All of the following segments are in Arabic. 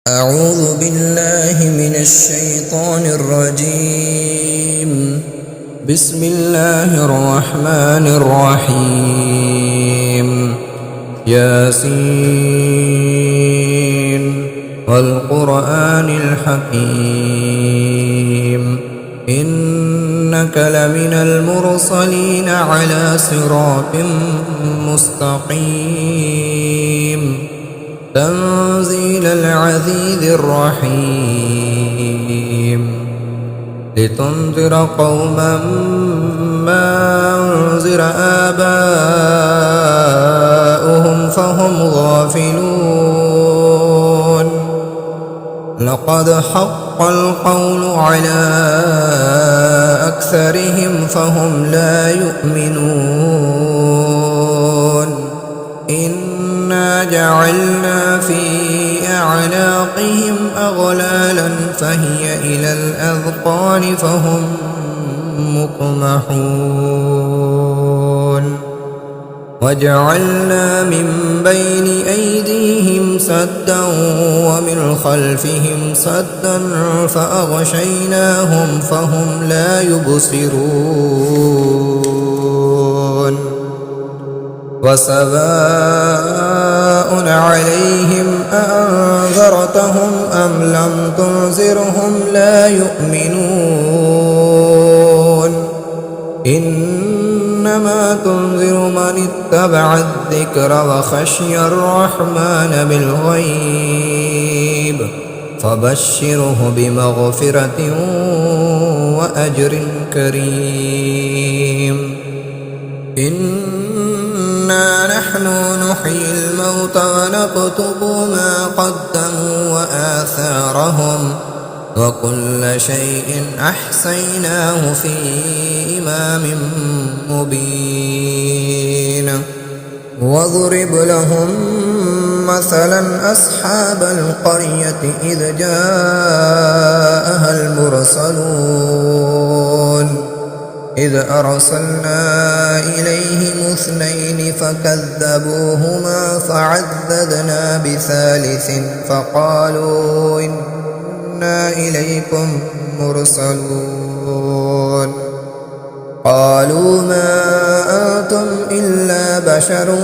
أعوذ بالله من الشيطان الرجيم. بسم الله الرحمن الرحيم. ياسين والقرآن الحكيم إنك لمن المرسلين على صراط مستقيم تنزيل العزيز الرحيم لتنذر قوما ما أنذر آباؤهم فهم غافلون لقد حق القول على أكثرهم فهم لا يؤمنون إنا جعلنا في أعناقهم أغلالا فهي إلى الأذقان فهم مقمحون وجعلنا من بين أيديهم سدا ومن خلفهم سدا فأغشيناهم فهم لا يبصرون وسواء عليهم أأنذرتهم أم لم تنذرهم لا يؤمنون إنما تنذر من اتبع الذكر وخشي الرحمن بالغيب فبشره بمغفرة وأجر كريم إنا نحن نحيي الموتى ونكتب ما قدموا وآثارهم وكل شيء أحصيناه في إمام مبين واضرب لهم مثلا أصحاب القرية إذ جاءها المرسلون إذ أرسلنا إليهم اثنين فكذبوهما فعززنا بثالث فقالوا إنا إليكم مرسلون قالوا ما أنتم إلا بشر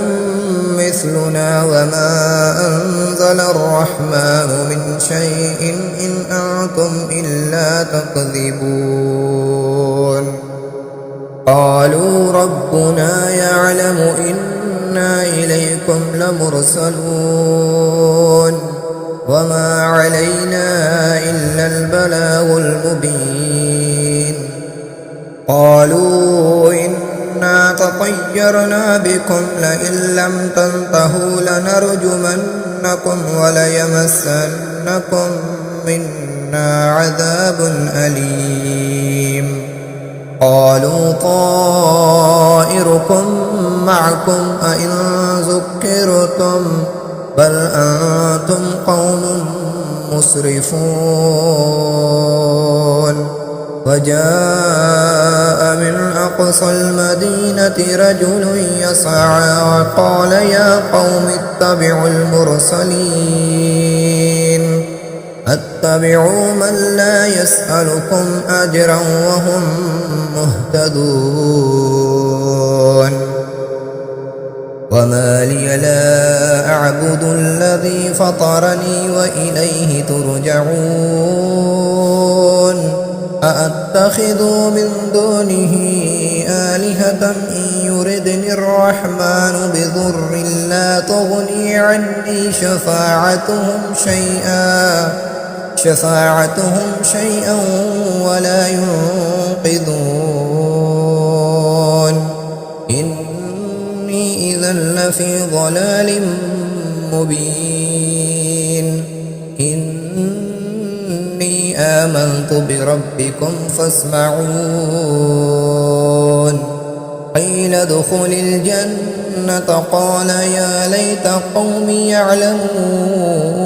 مثلنا وما أنزل الرحمن من شيء إن أنتم إلا تكذبون قالوا ربنا يعلم إنا إليكم لمرسلون وما علينا إلا البلاغ المبين قالوا إنا تطيرنا بكم لئن لم تنتهوا لنرجمنكم وليمسنكم منا عذاب أليم قالوا طائركم معكم أئن ذكرتم بل أنتم قوم مسرفون وجاء من أقصى المدينة رجل يسعى وقال يا قوم اتبعوا المرسلين اتبعوا من لا يسألكم أجرا وهم مهتدون وما لي لا أعبد الذي فطرني وإليه ترجعون أأتخذ من دونه آلهة إن يردني الرحمن بضر لا تغني عني شفاعتهم شيئا ولا ينقذون إني إذا لفي ضلال مبين إني آمنت بربكم فاسمعون قيل ادخل الجنة قال يا ليت قومي يعلمون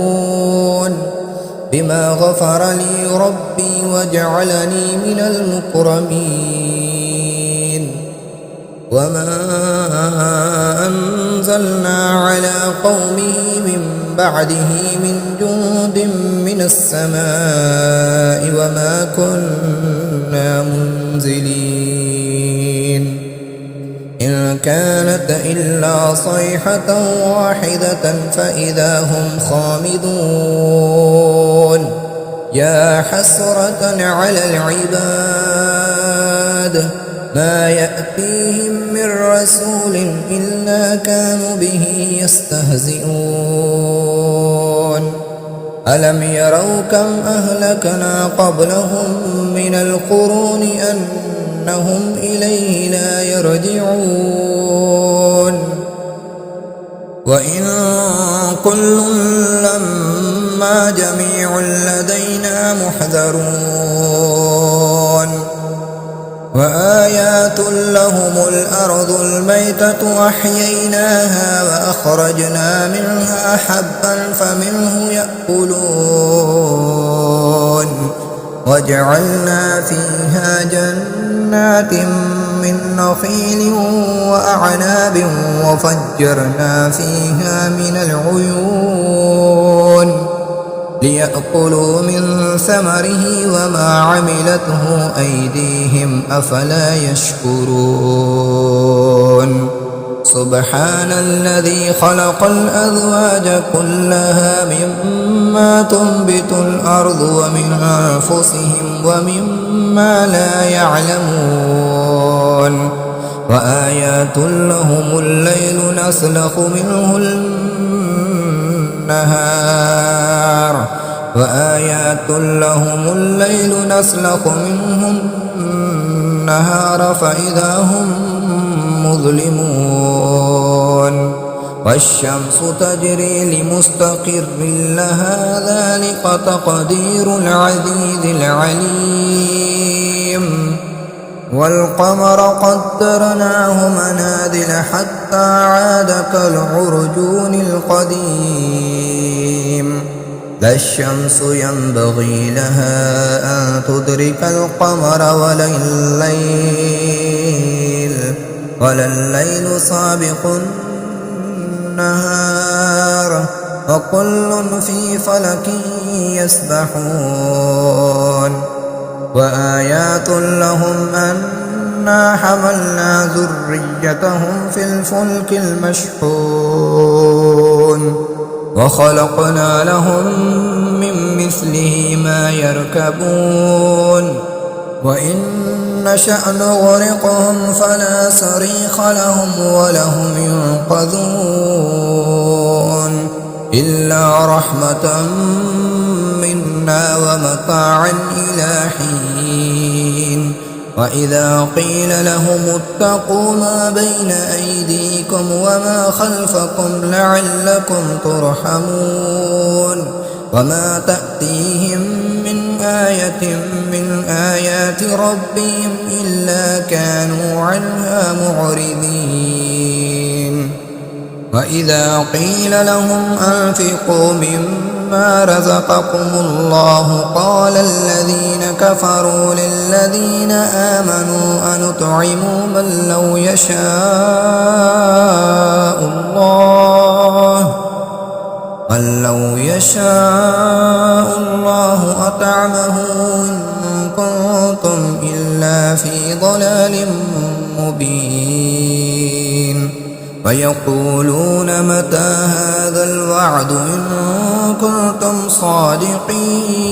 بما غفر لي ربي وجعلني من المكرمين وما أنزلنا على قومه من بعده من جند من السماء وما كنا منزلين إن كانت إلا صيحة واحدة فإذا هم خامدون يا حسرة على العباد ما يأتيهم من رسول إلا كانوا به يستهزئون ألم يروا كم أهلكنا قبلهم من القرون أنهم إليه لا يرجعون وإن كل لما جميع لدينا محذرون وآيات لهم الأرض الميتة أحييناها وأخرجنا منها حبا فمنه يأكلون وجعلنا فيها جنات من نخيل وأعناب وفجرنا فيها من العيون ليأكلوا من ثمره وما عملته أيديهم أفلا يشكرون سبحان الذي خلق الأزواج كلها مما تنبت الأرض ومن أنفسهم ومما لا يعلمون وآيات لهم الليل نسلخ منه النهار وآيات لهم الليل نسلخ منه النهار فإذا هم مظلمون والشمس تجري لمستقر لها ذلك تقدير العزيز العليم والقمر قدرناه منازل حتى عاد كالعرجون القديم لا الشمس ينبغي لها أن تدرك القمر ولا الليل سابق النهار وكل في فلك يسبحون وآيات لهم أنا حملنا ذريتهم في الفلك المشحون وخلقنا لهم من مثله ما يركبون وإن نشأ نغرقهم فلا صريخ لهم ولهم ينقذون إلا رحمة منا ومتاعا إلى حين وإذا قيل لهم اتقوا ما بين أيديكم وما خلفكم لعلكم ترحمون وما تأتيهم من آية من آيات ربهم إلا كانوا عنها معرضين وإذا قيل لهم أنفقوا مما رزقكم الله قال الذين كفروا للذين آمنوا أنطعم من لو يشاء الله أطعمه إن كنتم إلا في ضلال مبين ويقولون متى هذا الوعد إن كنتم صادقين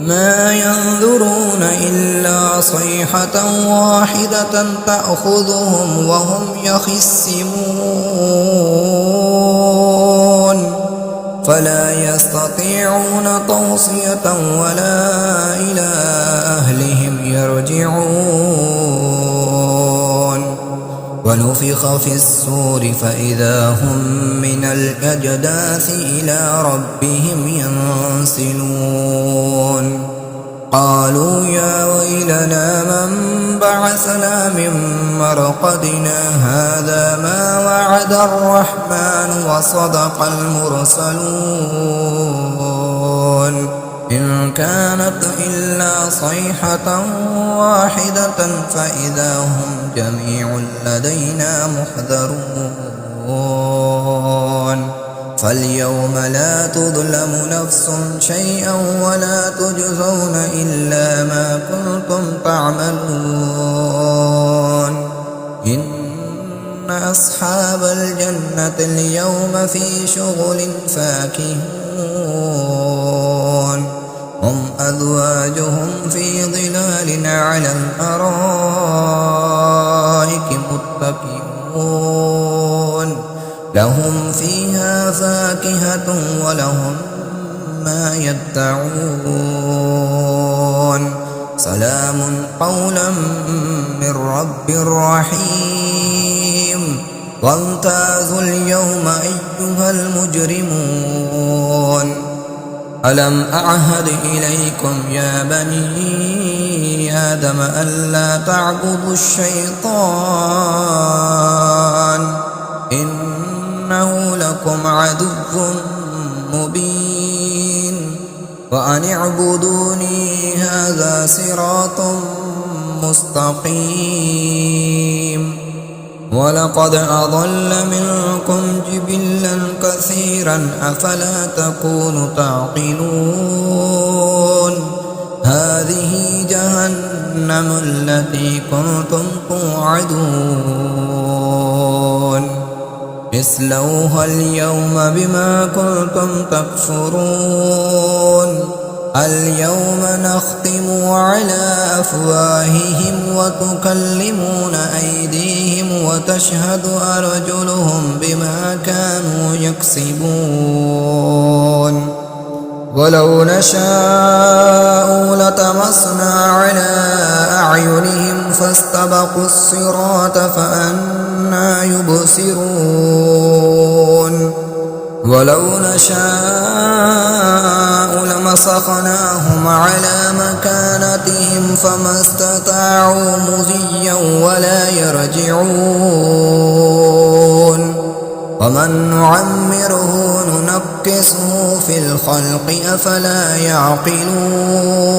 ما ينظرون إلا صيحة واحدة تأخذهم وهم يخصمون فلا يستطيعون توصية ولا إلى أهلهم يرجعون ونفخ في الصور فإذا هم من الأجداث إلى ربهم ينسلون قالوا يا ويلنا من بعثنا من مرقدنا هذا ما وعد الرحمن وصدق المرسلون إن كانت إلا صيحة واحدة فإذا هم جميع لدينا محضرون فاليوم لا تظلم نفس شيئا ولا تجزون إلا ما كنتم تعملون إن أصحاب الجنة اليوم في شغل فاكهون هم أزواجهم في ظلال على الأرائك متكئون لهم فيها فاكهة ولهم ما يدعون سلام قولا من رب رحيم وامتازوا اليوم أيها المجرمون ألم أعهد إليكم يا بني آدم ألا تعبدوا الشيطان إنه لكم عدو مبين وأن اعبدوني هذا صراط مستقيم ولقد أضل منكم جبلا كثيرا أفلا تكونوا تعقلون هذه جهنم التي كنتم توعدون اصلوها اليوم بما كنتم تكفرون اليوم نختم على أفواههم وتكلمون أيديهم وتشهد أرجلهم بما كانوا يكسبون ولو نشاء لطمسنا على أعينهم فاستبقوا الصراط فأنى يبصرون ولو نشاء لمسخناهم على مكانتهم فما استطاعوا مضيا ولا يرجعون ومن نعمره ننكسه في الخلق أفلا يعقلون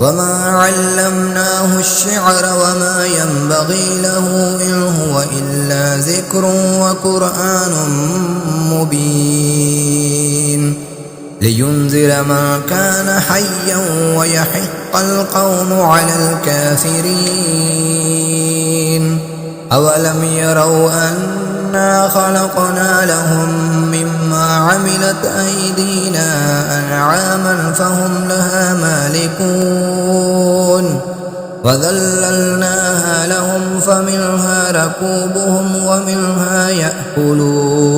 وما علمناه الشعر وما ينبغي له إن هو إلا ذكر وقرآن مبين لينذر من كان حيا ويحق القوم على الكافرين أولم يروا أنا خلقنا لهم مما عملت أيدينا أنعاما فهم لها مالكون وذللناها لهم فمنها ركوبهم ومنها يأكلون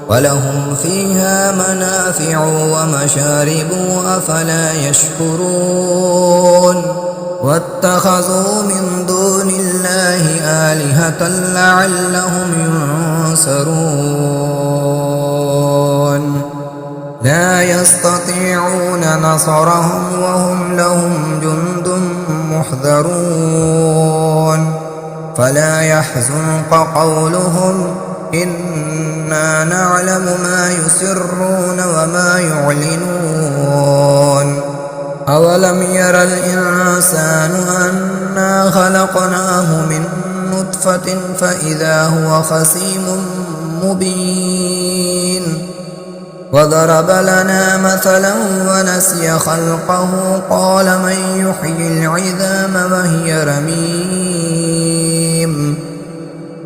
ولهم فيها منافع ومشارب أفلا يشكرون واتخذوا من دون الله آلهة لعلهم ينصرون لا يستطيعون نصرهم وهم لهم جند محذرون فلا يحزنك قولهم إنا نعلم ما يسرون وما يعلنون أولم ير الإنسان أنا خلقناه من نطفة فإذا هو خصيم مبين وضرب لنا مثلا ونسي خلقه قال من يحيي العظام وهي رميم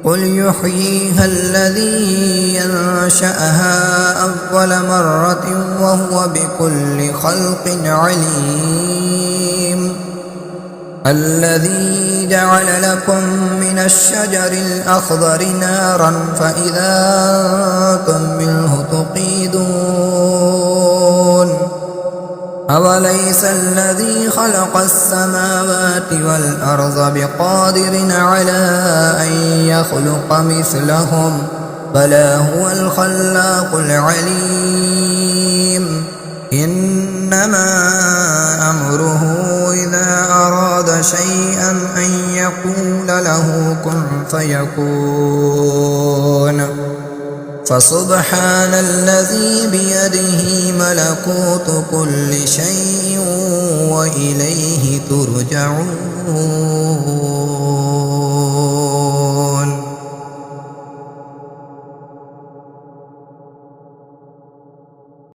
قل يحييها الذي ينشأها أول مرة وهو بكل خلق عليم الذي جعل لكم من الشجر الأخضر نارا فإذا أنتم منه توقدون أوليس الذي خلق السماوات والأرض بقادر على أن يخلق مثلهم بلى هو الخلاق العليم إنما أمره إذا أراد شيئا أن يقول له كن فيكون فسبحان الذي بيده ملكوت كل شيء وإليه ترجعون